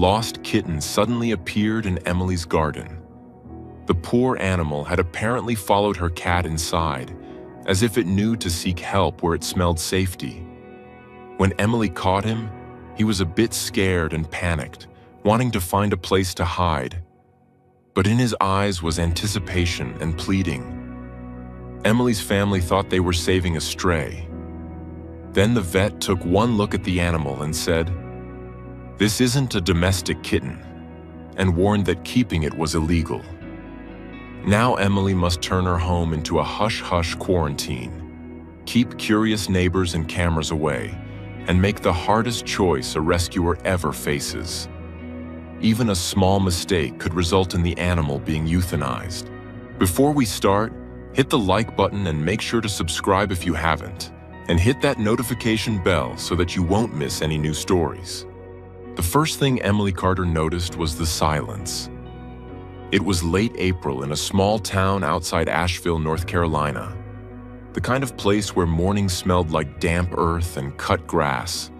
lost kitten suddenly appeared in Emily's garden. The poor animal had apparently followed her cat inside, as if it knew to seek help where it smelled safety. When Emily caught him, he was a bit scared and panicked, wanting to find a place to hide. But in his eyes was anticipation and pleading. Emily's family thought they were saving a stray. Then the vet took one look at the animal and said, "This isn't a domestic kitten," and warned that keeping it was illegal. Now Emily must turn her home into a hush-hush quarantine, keep curious neighbors and cameras away, and make the hardest choice a rescuer ever faces. Even a small mistake could result in the animal being euthanized. Before we start, hit the like button and make sure to subscribe if you haven't, and hit that notification bell so that you won't miss any new stories. The first thing Emily Carter noticed was the silence. It was late April in a small town outside Asheville, North Carolina, the kind of place where mornings smelled like damp earth and cut grass,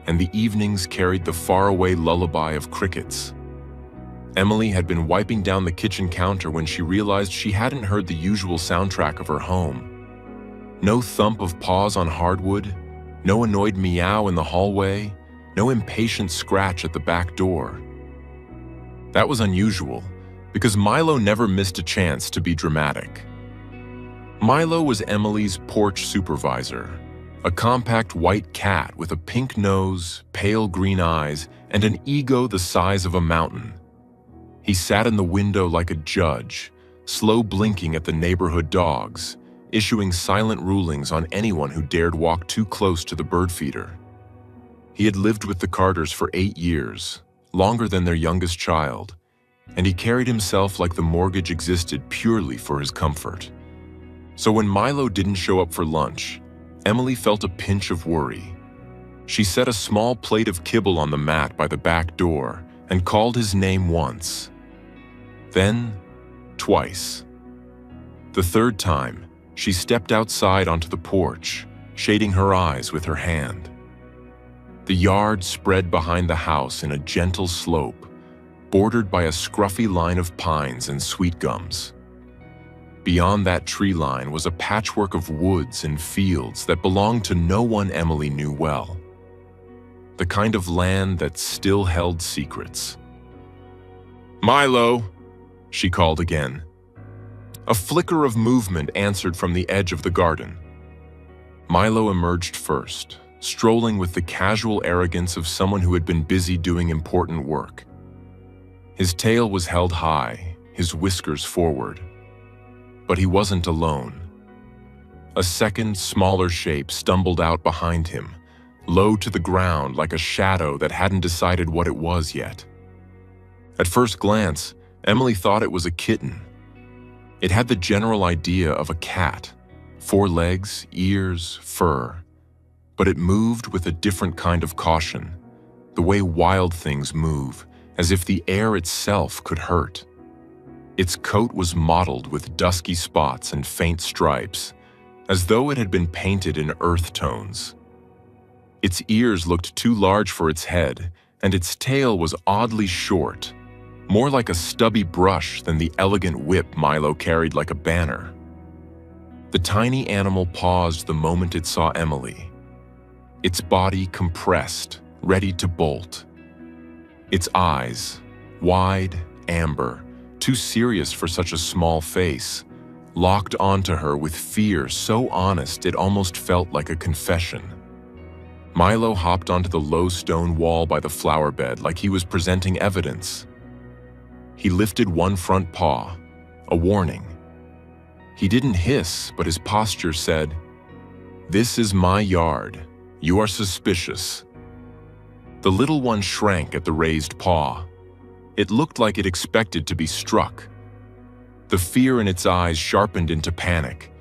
and the evenings carried the faraway lullaby of crickets. Emily had been wiping down the kitchen counter when she realized she hadn't heard the usual soundtrack of her home. No thump of paws on hardwood, no annoyed meow in the hallway, no impatient scratch at the back door. That was unusual, because Milo never missed a chance to be dramatic. Milo was Emily's porch supervisor, a compact white cat with a pink nose, pale green eyes, and an ego the size of a mountain. He sat in the window like a judge, slow blinking at the neighborhood dogs, issuing silent rulings on anyone who dared walk too close to the bird feeder. He had lived with the Carters for 8 years, longer than their youngest child, and he carried himself like the mortgage existed purely for his comfort. So when Milo didn't show up for lunch, Emily felt a pinch of worry. She set a small plate of kibble on the mat by the back door and called his name once. Then, twice. The third time, she stepped outside onto the porch, shading her eyes with her hand. The yard spread behind the house in a gentle slope, bordered by a scruffy line of pines and sweet gums. Beyond that tree line was a patchwork of woods and fields that belonged to no one Emily knew well. The kind of land that still held secrets. "Milo," she called again. A flicker of movement answered from the edge of the garden. Milo emerged first, strolling with the casual arrogance of someone who had been busy doing important work. His tail was held high, his whiskers forward. But he wasn't alone. A second, smaller shape stumbled out behind him, low to the ground like a shadow that hadn't decided what it was yet. At first glance, Emily thought it was a kitten. It had the general idea of a cat, 4 legs, ears, fur. But it moved with a different kind of caution, the way wild things move, as if the air itself could hurt. Its coat was mottled with dusky spots and faint stripes, as though it had been painted in earth tones. Its ears looked too large for its head, and its tail was oddly short, more like a stubby brush than the elegant whip Milo carried like a banner. The tiny animal paused the moment it saw Emily, its body compressed, ready to bolt. Its eyes, wide, amber, too serious for such a small face, locked onto her with fear so honest it almost felt like a confession. Milo hopped onto the low stone wall by the flower bed like he was presenting evidence. He lifted one front paw, a warning. He didn't hiss, but his posture said, "This is my yard. You are suspicious." The little one shrank at the raised paw. It looked like it expected to be struck. The fear in its eyes sharpened into panic,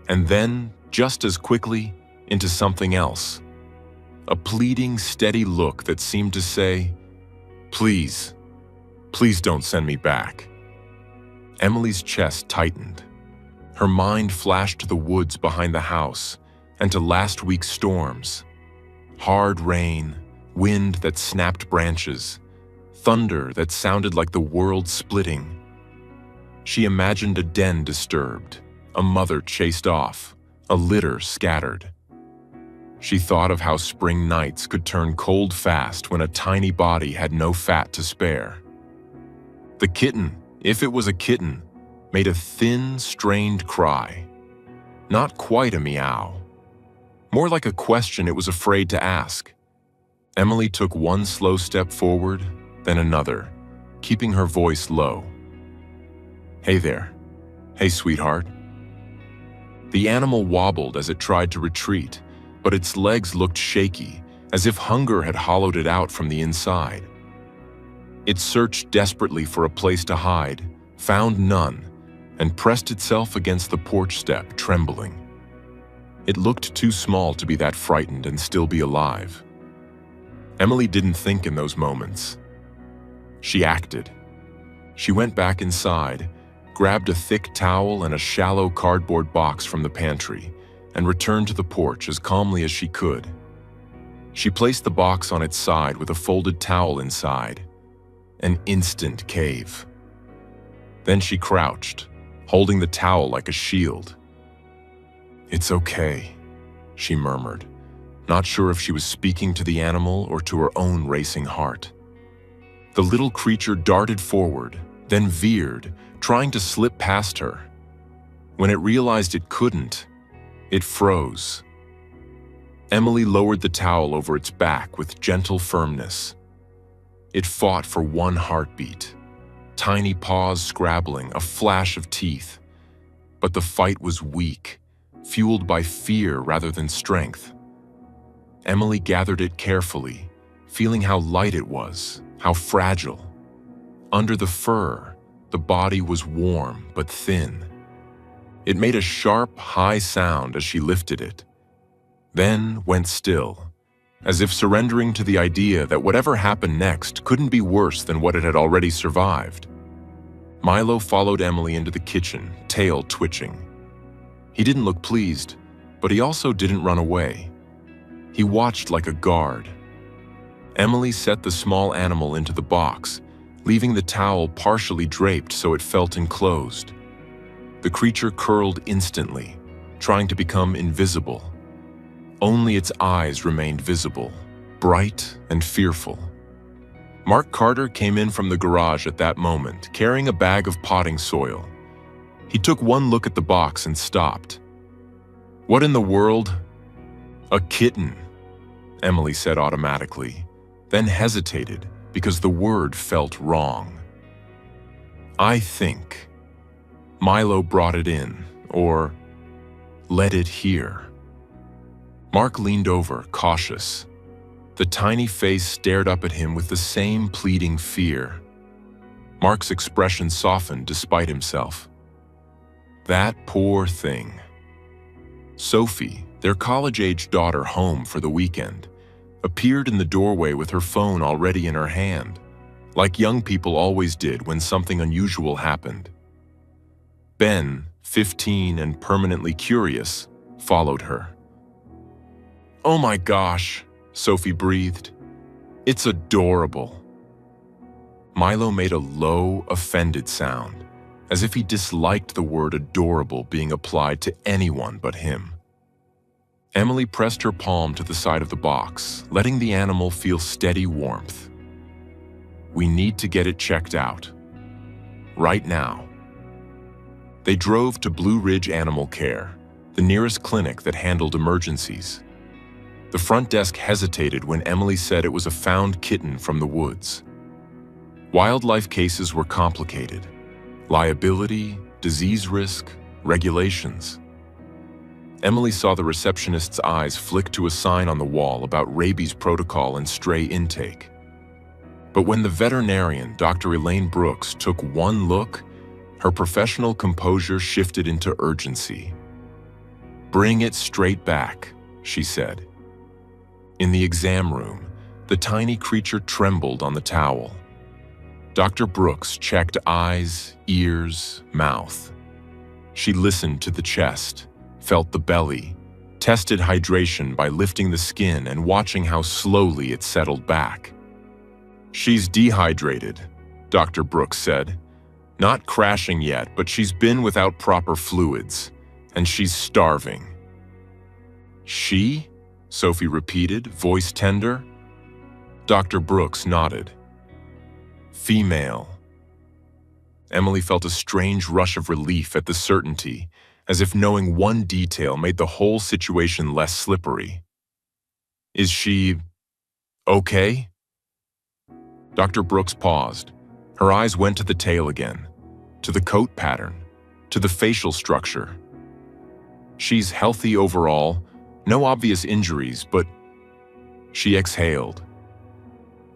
and then, just as quickly, into something else. A pleading, steady look that seemed to say, "Please, please don't send me back." Emily's chest tightened. Her mind flashed to the woods behind the house and to last week's storms. Hard rain, wind that snapped branches, thunder that sounded like the world splitting. She imagined a den disturbed, a mother chased off, a litter scattered. She thought of how spring nights could turn cold fast when a tiny body had no fat to spare. The kitten, if it was a kitten, made a thin, strained cry. Not quite a meow. More like a question it was afraid to ask. Emily took one slow step forward, then another, keeping her voice low. "Hey there. Hey, sweetheart." The animal wobbled as it tried to retreat, but its legs looked shaky, as if hunger had hollowed it out from the inside. It searched desperately for a place to hide, found none, and pressed itself against the porch step, trembling. It looked too small to be that frightened and still be alive. Emily didn't think in those moments. She acted. She went back inside, grabbed a thick towel and a shallow cardboard box from the pantry, and returned to the porch as calmly as she could. She placed the box on its side with a folded towel inside. An instant cave. Then she crouched, holding the towel like a shield. "It's okay," she murmured, not sure if she was speaking to the animal or to her own racing heart. The little creature darted forward, then veered, trying to slip past her. When it realized it couldn't, it froze. Emily lowered the towel over its back with gentle firmness. It fought for one heartbeat, tiny paws scrabbling, a flash of teeth. But the fight was weak, fueled by fear rather than strength. Emily gathered it carefully, feeling how light it was, how fragile. Under the fur, the body was warm but thin. It made a sharp, high sound as she lifted it, then went still, as if surrendering to the idea that whatever happened next couldn't be worse than what it had already survived. Milo followed Emily into the kitchen, tail twitching. He didn't look pleased, but he also didn't run away. He watched like a guard. Emily set the small animal into the box, leaving the towel partially draped so it felt enclosed. The creature curled instantly, trying to become invisible. Only its eyes remained visible, bright and fearful. Mark Carter came in from the garage at that moment, carrying a bag of potting soil. He took one look at the box and stopped. "What in the world?" "A kitten," Emily said automatically, then hesitated because the word felt wrong. "I think Milo brought it in, or let it here." Mark leaned over, cautious. The tiny face stared up at him with the same pleading fear. Mark's expression softened despite himself. That poor thing. Sophie, their college-age daughter home for the weekend, appeared in the doorway with her phone already in her hand, like young people always did when something unusual happened. Ben, 15 and permanently curious, followed her. "Oh my gosh," Sophie breathed. "It's adorable." Milo made a low, offended sound, as if he disliked the word adorable being applied to anyone but him. Emily pressed her palm to the side of the box, letting the animal feel steady warmth. "We need to get it checked out. Right now." They drove to Blue Ridge Animal Care, the nearest clinic that handled emergencies. The front desk hesitated when Emily said it was a found kitten from the woods. Wildlife cases were complicated. Liability, disease risk, regulations. Emily saw the receptionist's eyes flick to a sign on the wall about rabies protocol and stray intake. But when the veterinarian, Dr. Elaine Brooks, took one look, her professional composure shifted into urgency. "Bring it straight back," she said. In the exam room, the tiny creature trembled on the towel. Dr. Brooks checked eyes, ears, mouth. She listened to the chest, felt the belly, tested hydration by lifting the skin and watching how slowly it settled back. She's dehydrated, Dr. Brooks said. Not crashing yet, but she's been without proper fluids, and she's starving. She? Sophie repeated, voice tender. Dr. Brooks nodded. Female. Emily felt a strange rush of relief at the certainty, as if knowing one detail made the whole situation less slippery. Is she okay? Dr. Brooks paused. Her eyes went to the tail again, to the coat pattern, to the facial structure. She's healthy overall, no obvious injuries, but she exhaled.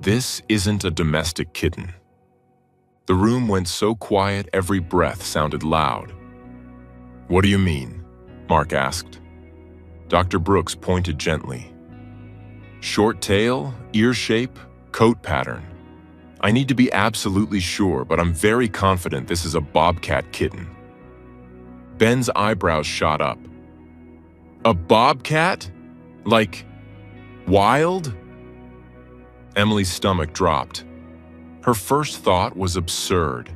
This isn't a domestic kitten. The room went so quiet every breath sounded loud. What do you mean? Mark asked. Dr. Brooks pointed gently. Short tail, ear shape, coat pattern. I need to be absolutely sure, but I'm very confident this is a bobcat kitten. Ben's eyebrows shot up. A bobcat? Like, wild? Emily's stomach dropped. Her first thought was absurd.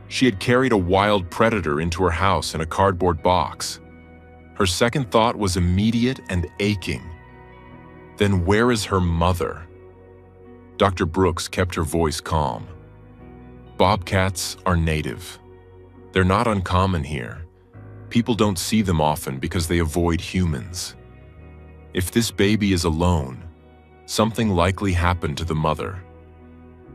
She had carried a wild predator into her house in a cardboard box. Her second thought was immediate and aching. Then where is her mother? Dr. Brooks kept her voice calm. Bobcats are native. They're not uncommon here. People don't see them often because they avoid humans. If this baby is alone, something likely happened to the mother.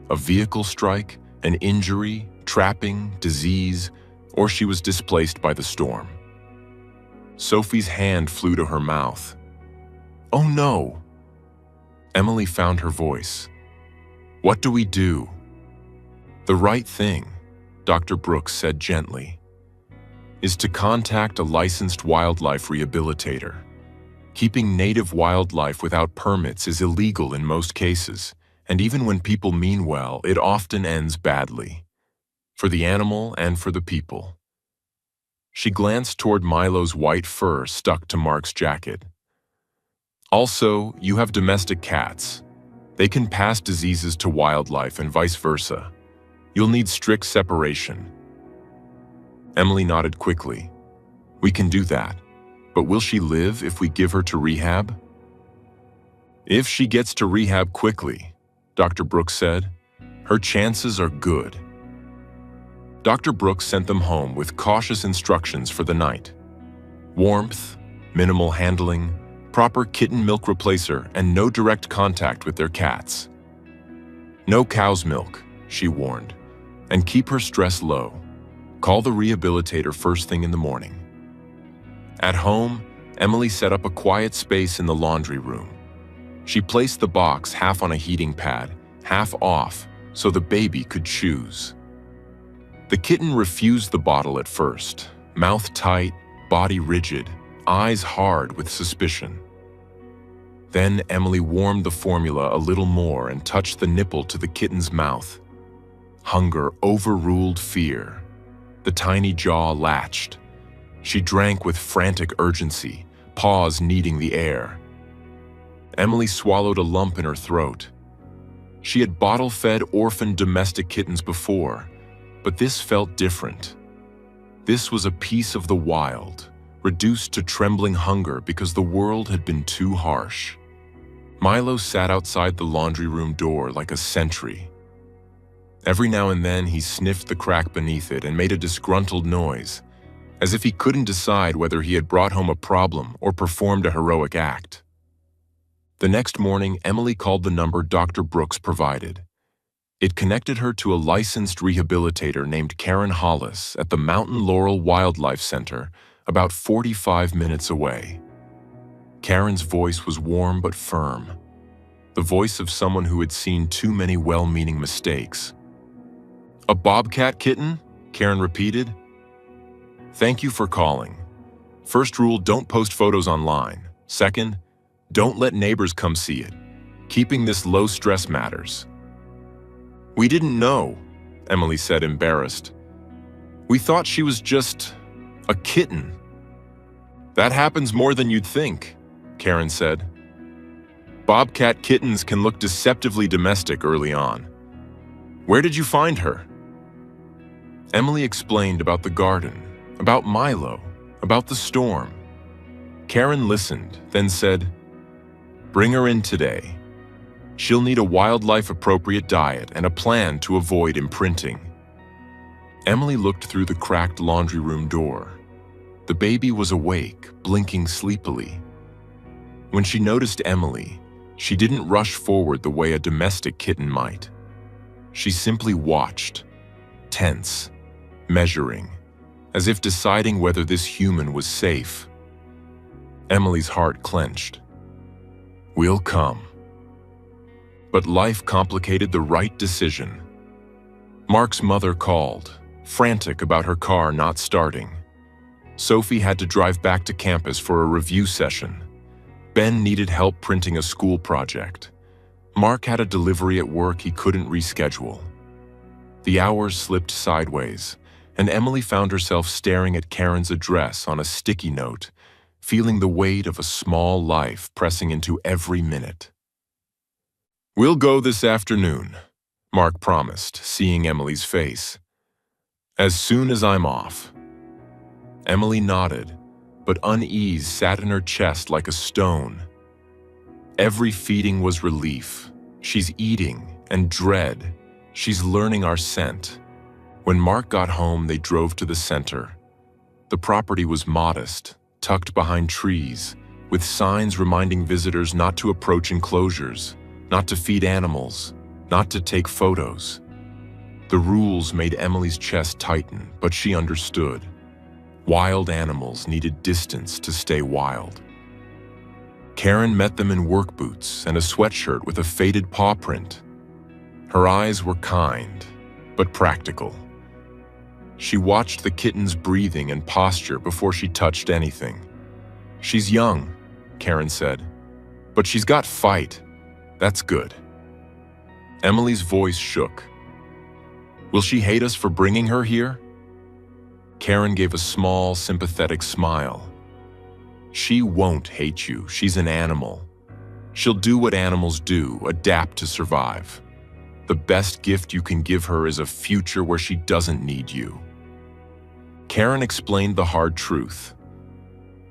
A vehicle strike, an injury, trapping, disease, or she was displaced by the storm. Sophie's hand flew to her mouth. Oh no! Emily found her voice. What do we do? The right thing, Dr. Brooks said gently, is to contact a licensed wildlife rehabilitator. Keeping native wildlife without permits is illegal in most cases, and even when people mean well, it often ends badly. For the animal and for the people. She glanced toward Milo's white fur stuck to Mark's jacket. Also, you have domestic cats. They can pass diseases to wildlife and vice versa. You'll need strict separation. Emily nodded quickly. We can do that, but will she live if we give her to rehab? If she gets to rehab quickly, Dr. Brooks said, her chances are good. Dr. Brooks sent them home with cautious instructions for the night. Warmth, minimal handling, proper kitten milk replacer, and no direct contact with their cats. No cow's milk, she warned, and keep her stress low. Call the rehabilitator first thing in the morning. At home, Emily set up a quiet space in the laundry room. She placed the box half on a heating pad, half off, so the baby could choose. The kitten refused the bottle at first, mouth tight, body rigid, eyes hard with suspicion. Then Emily warmed the formula a little more and touched the nipple to the kitten's mouth. Hunger overruled fear. The tiny jaw latched. She drank with frantic urgency, paws kneading the air. Emily swallowed a lump in her throat. She had bottle-fed orphan domestic kittens before, but this felt different. This was a piece of the wild, reduced to trembling hunger because the world had been too harsh. Milo sat outside the laundry room door like a sentry. Every now and then he sniffed the crack beneath it and made a disgruntled noise, as if he couldn't decide whether he had brought home a problem or performed a heroic act. The next morning, Emily called the number Dr. Brooks provided. It connected her to a licensed rehabilitator named Karen Hollis at the Mountain Laurel Wildlife Center, about 45 minutes away. Karen's voice was warm but firm, the voice of someone who had seen too many well-meaning mistakes. A bobcat kitten? Karen repeated. Thank you for calling. First rule, don't post photos online. Second, don't let neighbors come see it. Keeping this low stress matters. We didn't know, Emily said, embarrassed. We thought she was just a kitten. That happens more than you'd think, Karen said. Bobcat kittens can look deceptively domestic early on. Where did you find her? Emily explained about the garden, about Milo, about the storm. Karen listened, then said, "Bring her in today. She'll need a wildlife-appropriate diet and a plan to avoid imprinting." Emily looked through the cracked laundry room door. The baby was awake, blinking sleepily. When she noticed Emily, she didn't rush forward the way a domestic kitten might. She simply watched, tense, measuring, as if deciding whether this human was safe. Emily's heart clenched. "We'll come." But life complicated the right decision. Mark's mother called, frantic about her car not starting. Sophie had to drive back to campus for a review session. Ben needed help printing a school project. Mark had a delivery at work he couldn't reschedule. The hours slipped sideways, and Emily found herself staring at Karen's address on a sticky note, feeling the weight of a small life pressing into every minute. "We'll go this afternoon," Mark promised, seeing Emily's face. "As soon as I'm off." Emily nodded, but unease sat in her chest like a stone. Every feeding was relief. She's eating, and dread. She's learning our scent. When Mark got home, they drove to the center. The property was modest, tucked behind trees, with signs reminding visitors not to approach enclosures, not to feed animals, not to take photos. The rules made Emily's chest tighten, but she understood. Wild animals needed distance to stay wild. Karen met them in work boots and a sweatshirt with a faded paw print. Her eyes were kind, but practical. She watched the kitten's breathing and posture before she touched anything. "She's young," Karen said, "but she's got fight. That's good." Emily's voice shook. "Will she hate us for bringing her here?" Karen gave a small, sympathetic smile. "She won't hate you. She's an animal. She'll do what animals do, adapt to survive. The best gift you can give her is a future where she doesn't need you." Karen explained the hard truth.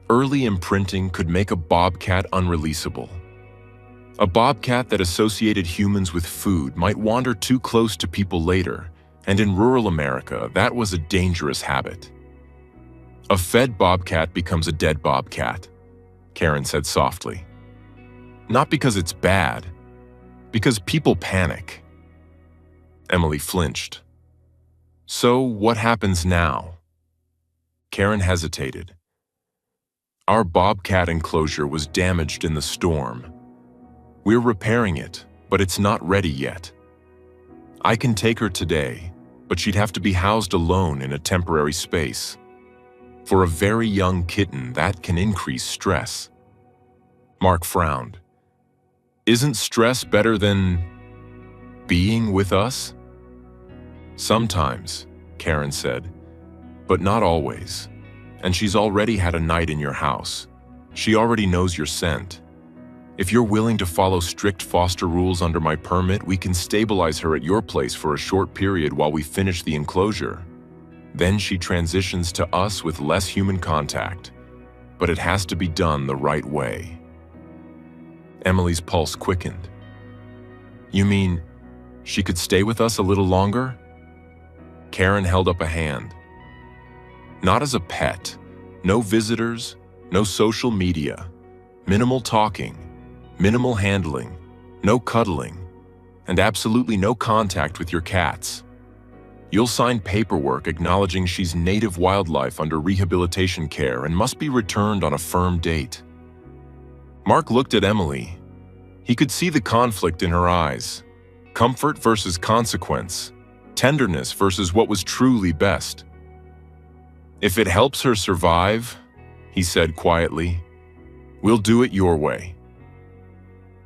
Early imprinting could make a bobcat unreleasable. A bobcat that associated humans with food might wander too close to people later, and in rural America, that was a dangerous habit. "A fed bobcat becomes a dead bobcat," Karen said softly. "Not because it's bad, because people panic." Emily flinched. "So what happens now?" Karen hesitated. "Our bobcat enclosure was damaged in the storm. We're repairing it, but it's not ready yet. I can take her today, but she'd have to be housed alone in a temporary space. For a very young kitten, that can increase stress." Mark frowned. "Isn't stress better than being with us?" "Sometimes," Karen said, "but not always. And she's already had a night in your house. She already knows your scent. If you're willing to follow strict foster rules under my permit, we can stabilize her at your place for a short period while we finish the enclosure. Then she transitions to us with less human contact. But it has to be done the right way." Emily's pulse quickened. "You mean she could stay with us a little longer?" Karen held up a hand. "Not as a pet. No visitors, no social media, minimal talking, minimal handling, no cuddling, and absolutely no contact with your cats. You'll sign paperwork acknowledging she's native wildlife under rehabilitation care and must be returned on a firm date." Mark looked at Emily. He could see the conflict in her eyes. Comfort versus consequence. Tenderness versus what was truly best. "If it helps her survive," he said quietly, "we'll do it your way."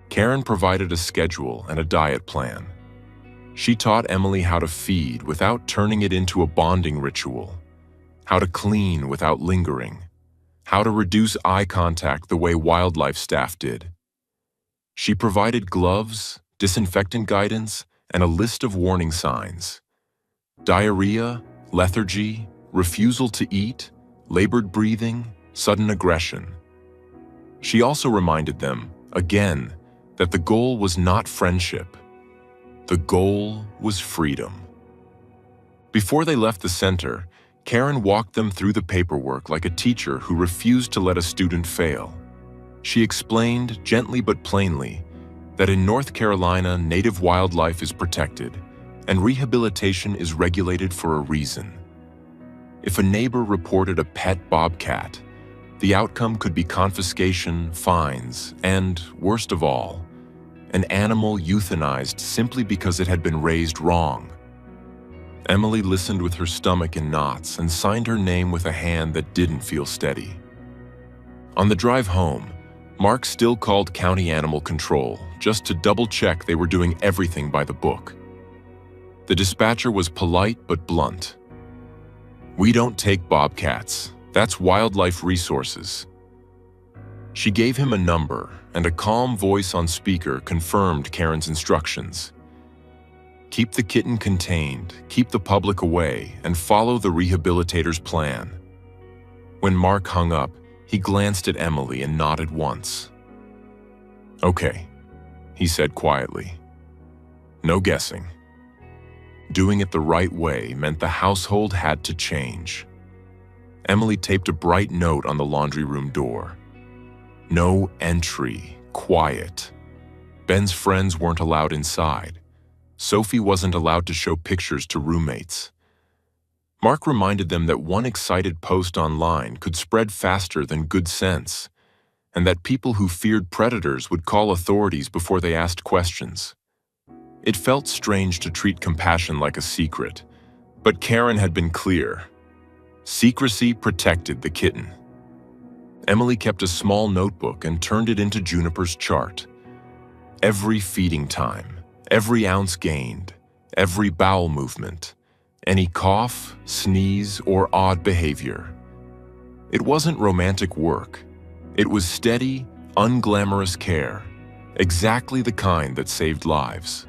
Karen provided a schedule and a diet plan. She taught Emily how to feed without turning it into a bonding ritual, how to clean without lingering, how to reduce eye contact the way wildlife staff did. She provided gloves, disinfectant guidance, and a list of warning signs: diarrhea, lethargy, refusal to eat, labored breathing, sudden aggression. She also reminded them, again, that the goal was not friendship. The goal was freedom. Before they left the center, Karen walked them through the paperwork like a teacher who refused to let a student fail. She explained, gently but plainly, that in North Carolina, native wildlife is protected, and rehabilitation is regulated for a reason. If a neighbor reported a pet bobcat, the outcome could be confiscation, fines, and, worst of all, an animal euthanized simply because it had been raised wrong. Emily listened with her stomach in knots and signed her name with a hand that didn't feel steady. On the drive home, Mark still called County Animal Control just to double-check they were doing everything by the book. The dispatcher was polite but blunt. "We don't take bobcats. That's wildlife resources." She gave him a number, and a calm voice on speaker confirmed Karen's instructions. "Keep the kitten contained, keep the public away, and follow the rehabilitator's plan." When Mark hung up, he glanced at Emily and nodded once. "Okay," he said quietly. "No guessing." Doing it the right way meant the household had to change. Emily taped a bright note on the laundry room door. "No entry, quiet." Ben's friends weren't allowed inside. Sophie wasn't allowed to show pictures to roommates. Mark reminded them that one excited post online could spread faster than good sense, and that people who feared predators would call authorities before they asked questions. It felt strange to treat compassion like a secret, but Karen had been clear. Secrecy protected the kitten. Emily kept a small notebook and turned it into Juniper's chart. Every feeding time, every ounce gained, every bowel movement, any cough, sneeze, or odd behavior. It wasn't romantic work. It was steady, unglamorous care, exactly the kind that saved lives.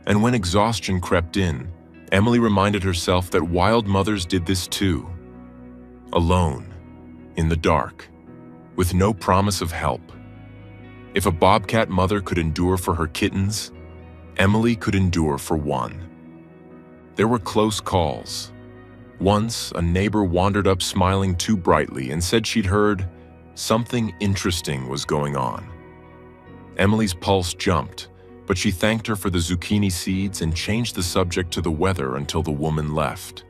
And when exhaustion crept in, Emily reminded herself that wild mothers did this too. Alone, in the dark, with no promise of help. If a bobcat mother could endure for her kittens, Emily could endure for one. There were close calls. Once, a neighbor wandered up smiling too brightly and said she'd heard something interesting was going on. Emily's pulse jumped, but she thanked her for the zucchini seeds and changed the subject to the weather until the woman left.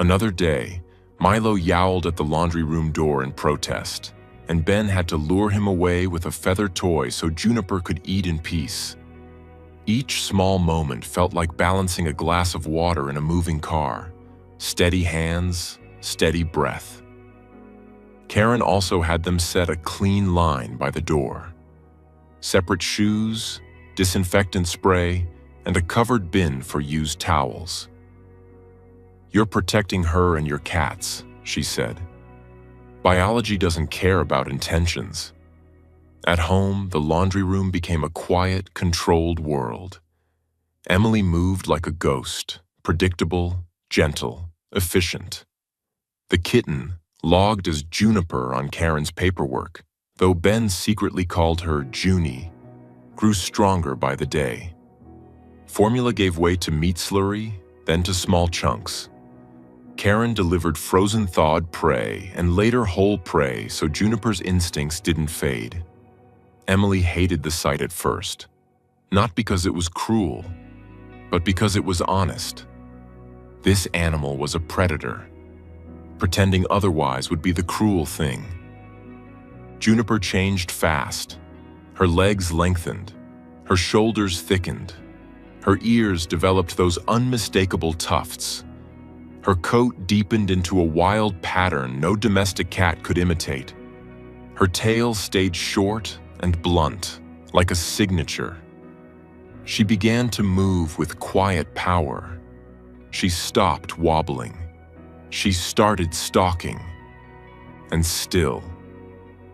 Another day, Milo yowled at the laundry room door in protest, and Ben had to lure him away with a feather toy so Juniper could eat in peace. Each small moment felt like balancing a glass of water in a moving car. Steady hands, steady breath. Karen also had them set a clean line by the door. Separate shoes, disinfectant spray, and a covered bin for used towels. "You're protecting her and your cats," she said. "Biology doesn't care about intentions." At home, the laundry room became a quiet, controlled world. Emily moved like a ghost, predictable, gentle, efficient. The kitten, logged as Juniper on Karen's paperwork, though Ben secretly called her Junie, grew stronger by the day. Formula gave way to meat slurry, then to small chunks. Karen delivered frozen thawed prey and later whole prey so Juniper's instincts didn't fade. Emily hated the sight at first, not because it was cruel, but because it was honest. This animal was a predator. Pretending otherwise would be the cruel thing. Juniper changed fast. Her legs lengthened, her shoulders thickened, her ears developed those unmistakable tufts. Her coat deepened into a wild pattern no domestic cat could imitate. Her tail stayed short and blunt, like a signature. She began to move with quiet power. She stopped wobbling. She started stalking. And still,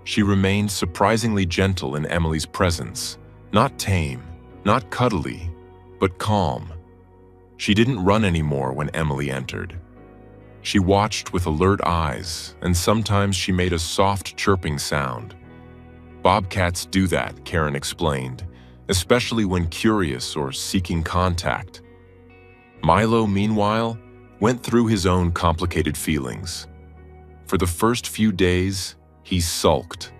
she remained surprisingly gentle in Emily's presence, not tame, not cuddly, but calm. She didn't run anymore when Emily entered. She watched with alert eyes, and sometimes she made a soft chirping sound. Bobcats do that, Karen explained, especially when curious or seeking contact. Milo, meanwhile, went through his own complicated feelings. For the first few days, he sulked.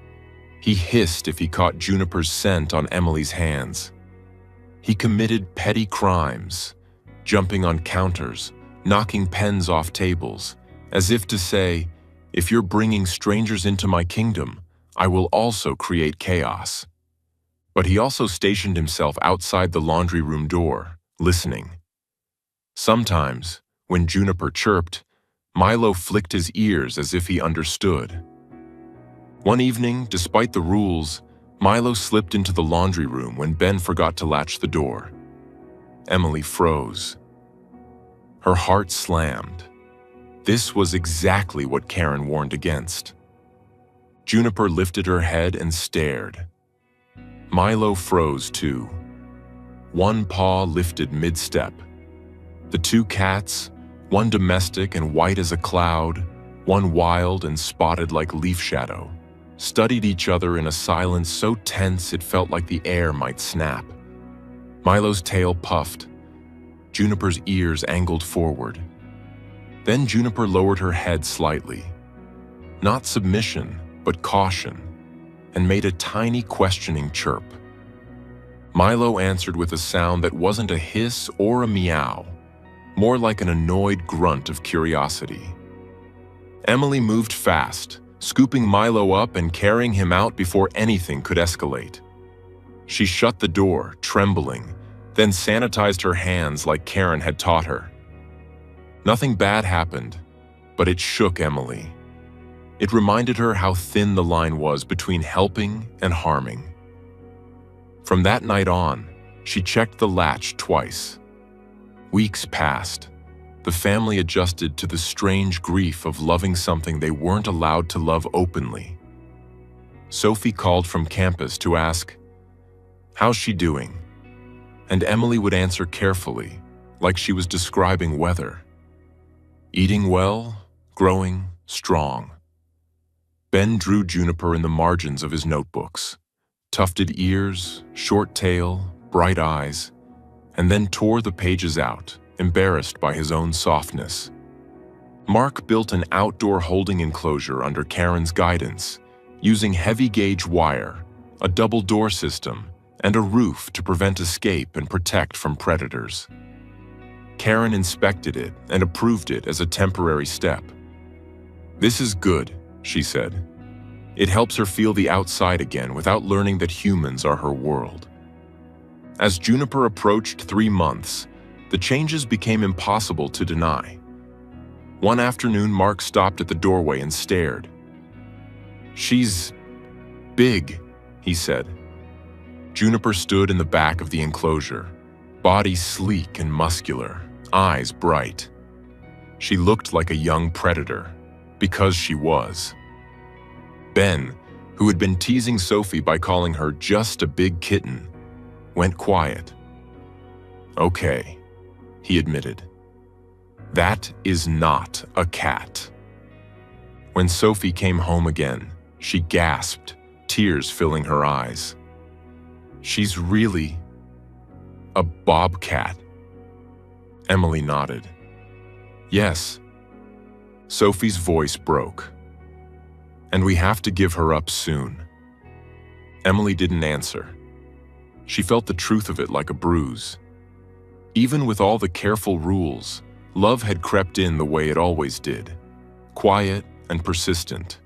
He hissed if he caught Juniper's scent on Emily's hands. He committed petty crimes, jumping on counters, knocking pens off tables, as if to say, if you're bringing strangers into my kingdom, I will also create chaos. But he also stationed himself outside the laundry room door, listening. Sometimes, when Juniper chirped, Milo flicked his ears as if he understood. One evening, despite the rules, Milo slipped into the laundry room when Ben forgot to latch the door. Emily froze. Her heart slammed. This was exactly what Karen warned against. Juniper lifted her head and stared. Milo froze too. One paw lifted mid-step. The two cats, one domestic and white as a cloud, one wild and spotted like leaf shadow, studied each other in a silence so tense it felt like the air might snap. Milo's tail puffed. Juniper's ears angled forward. Then Juniper lowered her head slightly. Not submission, but caution, and made a tiny questioning chirp. Milo answered with a sound that wasn't a hiss or a meow, more like an annoyed grunt of curiosity. Emily moved fast, scooping Milo up and carrying him out before anything could escalate. She shut the door, trembling, then sanitized her hands like Karen had taught her. Nothing bad happened, but it shook Emily. It reminded her how thin the line was between helping and harming. From that night on, she checked the latch twice. Weeks passed. The family adjusted to the strange grief of loving something they weren't allowed to love openly. Sophie called from campus to ask, "How's she doing?" And Emily would answer carefully, like she was describing weather. Eating well, growing strong. Ben drew Juniper in the margins of his notebooks. Tufted ears, short tail, bright eyes, and then tore the pages out, embarrassed by his own softness. Mark built an outdoor holding enclosure under Karen's guidance, using heavy-gauge wire, a double-door system, and a roof to prevent escape and protect from predators. Karen inspected it and approved it as a temporary step. "This is good," she said. It helps her feel the outside again without learning that humans are her world. As Juniper approached 3 months, the changes became impossible to deny. One afternoon, Mark stopped at the doorway and stared. "She's big," he said. Juniper stood in the back of the enclosure, body sleek and muscular, eyes bright. She looked like a young predator, because she was. Ben, who had been teasing Sophie by calling her just a big kitten, went quiet. "Okay," he admitted. "That is not a cat." When Sophie came home again, she gasped, tears filling her eyes. "She's really a bobcat." Emily nodded. "Yes." Sophie's voice broke. "And we have to give her up soon." Emily didn't answer. She felt the truth of it like a bruise. Even with all the careful rules, love had crept in the way it always did, quiet and persistent.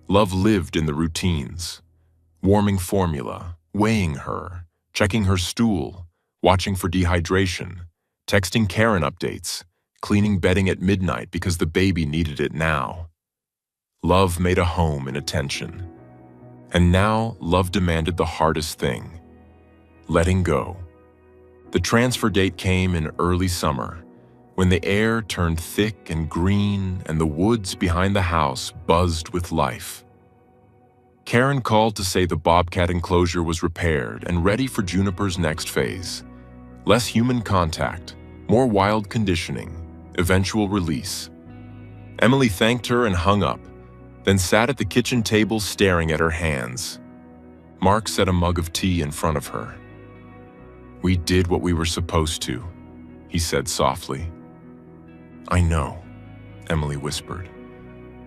Love lived in the routines, warming formula, weighing her, checking her stool, watching for dehydration, texting Karen updates, cleaning bedding at midnight because the baby needed it now. Love made a home in attention. And now love demanded the hardest thing, letting go. The transfer date came in early summer, when the air turned thick and green and the woods behind the house buzzed with life. Karen called to say the bobcat enclosure was repaired and ready for Juniper's next phase, Less human contact, more wild conditioning, eventual release. Emily thanked her and hung up, then sat at the kitchen table staring at her hands. Mark set a mug of tea in front of her. "We did what we were supposed to," he said softly. "I know," Emily whispered,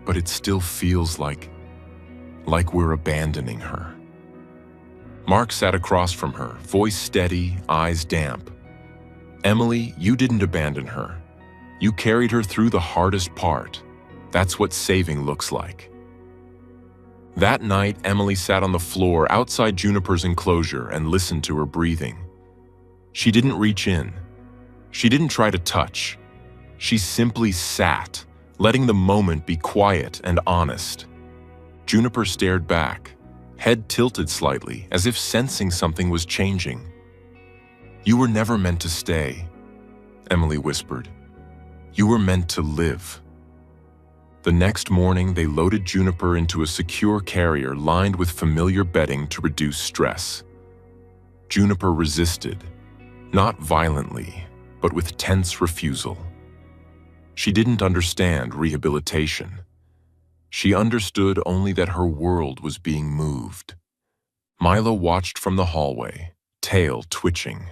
"but it still feels like we're abandoning her." Mark sat across from her, voice steady, eyes damp. "Emily, you didn't abandon her. You carried her through the hardest part. That's what saving looks like." That night, Emily sat on the floor outside Juniper's enclosure and listened to her breathing. She didn't reach in. She didn't try to touch. She simply sat, letting the moment be quiet and honest. Juniper stared back, head tilted slightly, as if sensing something was changing. "You were never meant to stay," Emily whispered. "You were meant to live." The next morning, they loaded Juniper into a secure carrier lined with familiar bedding to reduce stress. Juniper resisted, not violently, but with tense refusal. She didn't understand rehabilitation. She understood only that her world was being moved. Milo watched from the hallway, tail twitching.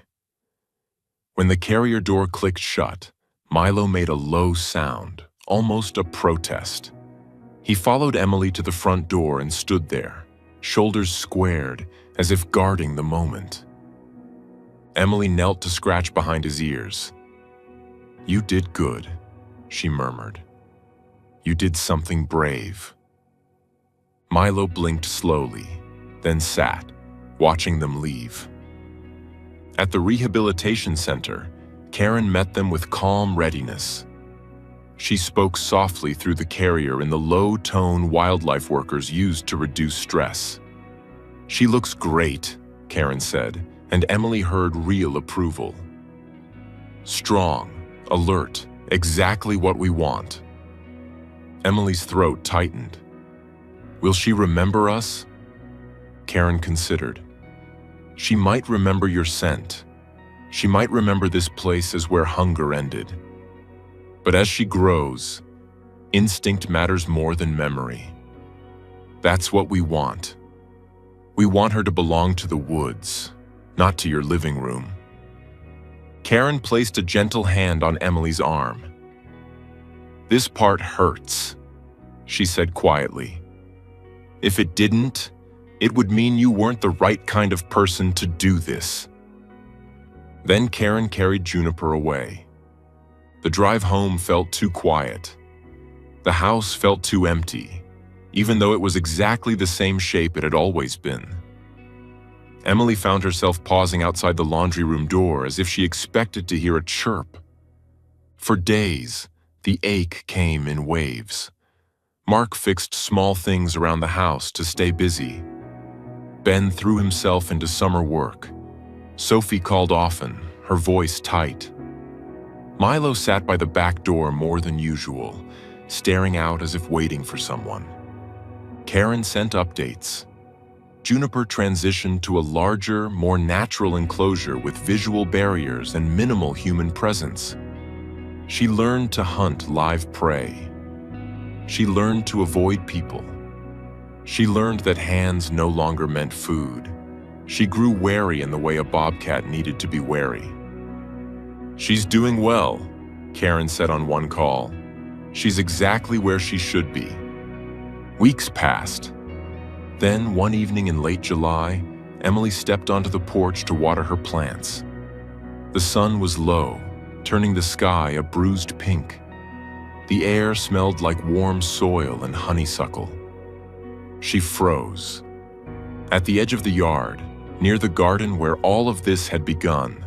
When the carrier door clicked shut, Milo made a low sound, almost a protest. He followed Emily to the front door and stood there, shoulders squared, as if guarding the moment. Emily knelt to scratch behind his ears. "You did good," she murmured. "You did something brave." Milo blinked slowly, then sat, watching them leave. At the rehabilitation center, Karen met them with calm readiness. She spoke softly through the carrier in the low-tone wildlife workers used to reduce stress. "She looks great," Karen said, and Emily heard real approval. "Strong, alert, exactly what we want." Emily's throat tightened. "Will she remember us?" Karen considered. "She might remember your scent. She might remember this place as where hunger ended. But as she grows, instinct matters more than memory. That's what we want. We want her to belong to the woods, not to your living room." Karen placed a gentle hand on Emily's arm. "This part hurts," she said quietly. "If it didn't, it would mean you weren't the right kind of person to do this." Then Karen carried Juniper away. The drive home felt too quiet. The house felt too empty, even though it was exactly the same shape it had always been. Emily found herself pausing outside the laundry room door as if she expected to hear a chirp. For days, the ache came in waves. Mark fixed small things around the house to stay busy. Ben threw himself into summer work. Sophie called often, her voice tight. Milo sat by the back door more than usual, staring out as if waiting for someone. Karen sent updates. Juniper transitioned to a larger, more natural enclosure with visual barriers and minimal human presence. She learned to hunt live prey. She learned to avoid people. She learned that hands no longer meant food. She grew wary in the way a bobcat needed to be wary. "She's doing well," Karen said on one call. "She's exactly where she should be." Weeks passed. Then, one evening in late July, Emily stepped onto the porch to water her plants. The sun was low, turning the sky a bruised pink. The air smelled like warm soil and honeysuckle. She froze. At the edge of the yard, near the garden where all of this had begun,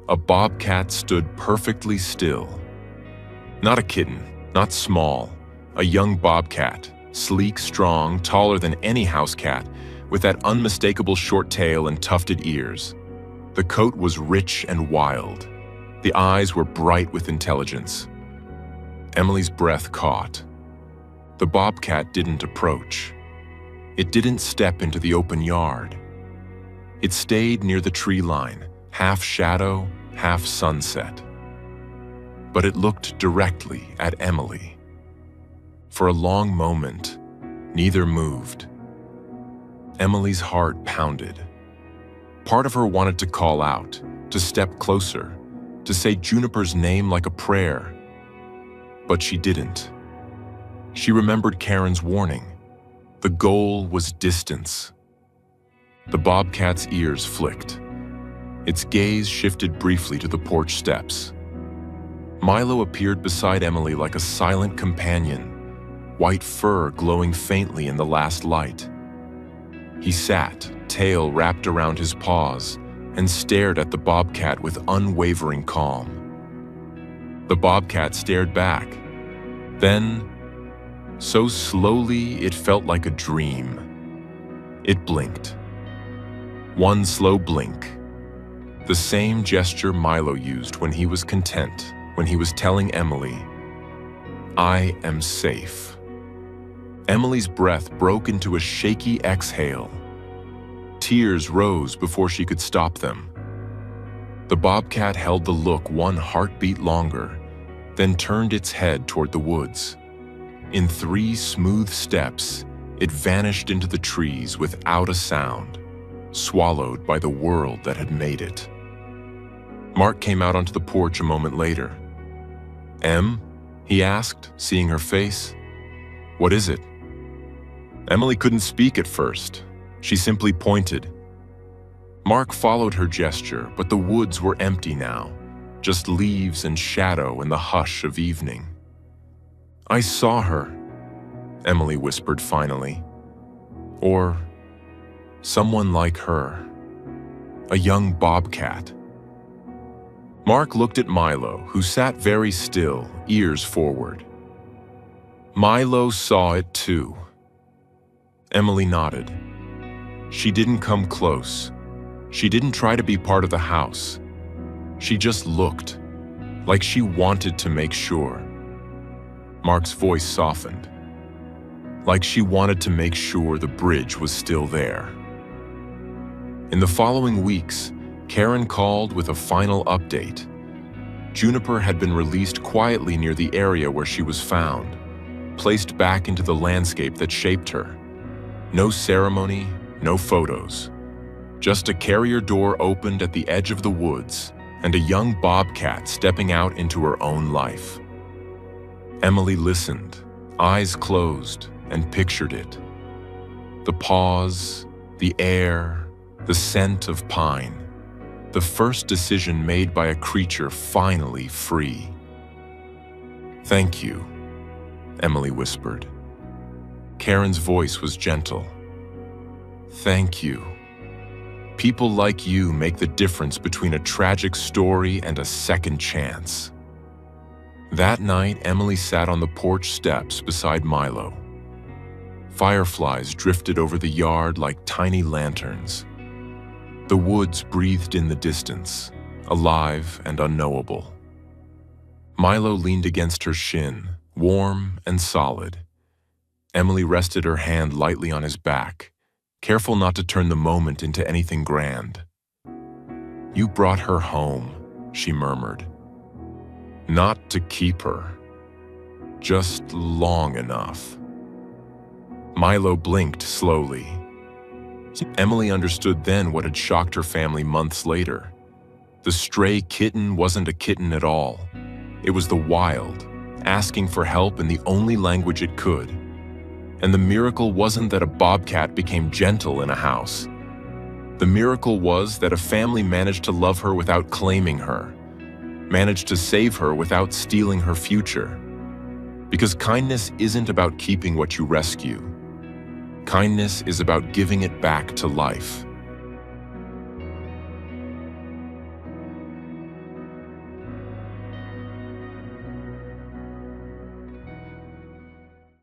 a bobcat stood perfectly still. Not a kitten, not small, a young bobcat, sleek, strong, taller than any house cat, with that unmistakable short tail and tufted ears. The coat was rich and wild. The eyes were bright with intelligence. Emily's breath caught. The bobcat didn't approach. It didn't step into the open yard. It stayed near the tree line, half shadow, half sunset. But it looked directly at Emily. For a long moment, neither moved. Emily's heart pounded. Part of her wanted to call out, to step closer, to say Juniper's name like a prayer. But she didn't. She remembered Karen's warning. The goal was distance. The bobcat's ears flicked. Its gaze shifted briefly to the porch steps. Milo appeared beside Emily like a silent companion, white fur glowing faintly in the last light. He sat, tail wrapped around his paws, and stared at the bobcat with unwavering calm. The bobcat stared back. Then, so slowly it felt like a dream, it blinked. One slow blink. The same gesture Milo used when he was content, when he was telling Emily, "I am safe." Emily's breath broke into a shaky exhale. Tears rose before she could stop them. The bobcat held the look one heartbeat longer, then turned its head toward the woods. In 3 smooth steps, it vanished into the trees without a sound, swallowed by the world that had made it. Mark came out onto the porch a moment later. "Em?" he asked, seeing her face. "What is it?" Emily couldn't speak at first. She simply pointed. Mark followed her gesture, but the woods were empty now, just leaves and shadow in the hush of evening. "I saw her," Emily whispered finally. "Or someone like her. A young bobcat." Mark looked at Milo, who sat very still, ears forward. Milo saw it too. Emily nodded. She didn't come close. She didn't try to be part of the house. She just looked, like she wanted to make sure. Mark's voice softened, like she wanted to make sure the bridge was still there. In the following weeks, Karen called with a final update. Juniper had been released quietly near the area where she was found, placed back into the landscape that shaped her. No ceremony, no photos. Just a carrier door opened at the edge of the woods and a young bobcat stepping out into her own life. Emily listened, eyes closed, and pictured it. The pause, the air, the scent of pine. The first decision made by a creature finally free. "Thank you," Emily whispered. Karen's voice was gentle. "Thank you. People like you make the difference between a tragic story and a second chance." That night, Emily sat on the porch steps beside Milo. Fireflies drifted over the yard like tiny lanterns. The woods breathed in the distance, alive and unknowable. Milo leaned against her shin, warm and solid. Emily rested her hand lightly on his back, careful not to turn the moment into anything grand. "You brought her home," she murmured. "Not to keep her, just long enough." Milo blinked slowly. Emily understood then what had shocked her family months later. The stray kitten wasn't a kitten at all. It was the wild, asking for help in the only language it could. And the miracle wasn't that a bobcat became gentle in a house. The miracle was that a family managed to love her without claiming her, managed to save her without stealing her future. Because kindness isn't about keeping what you rescue. Kindness is about giving it back to life.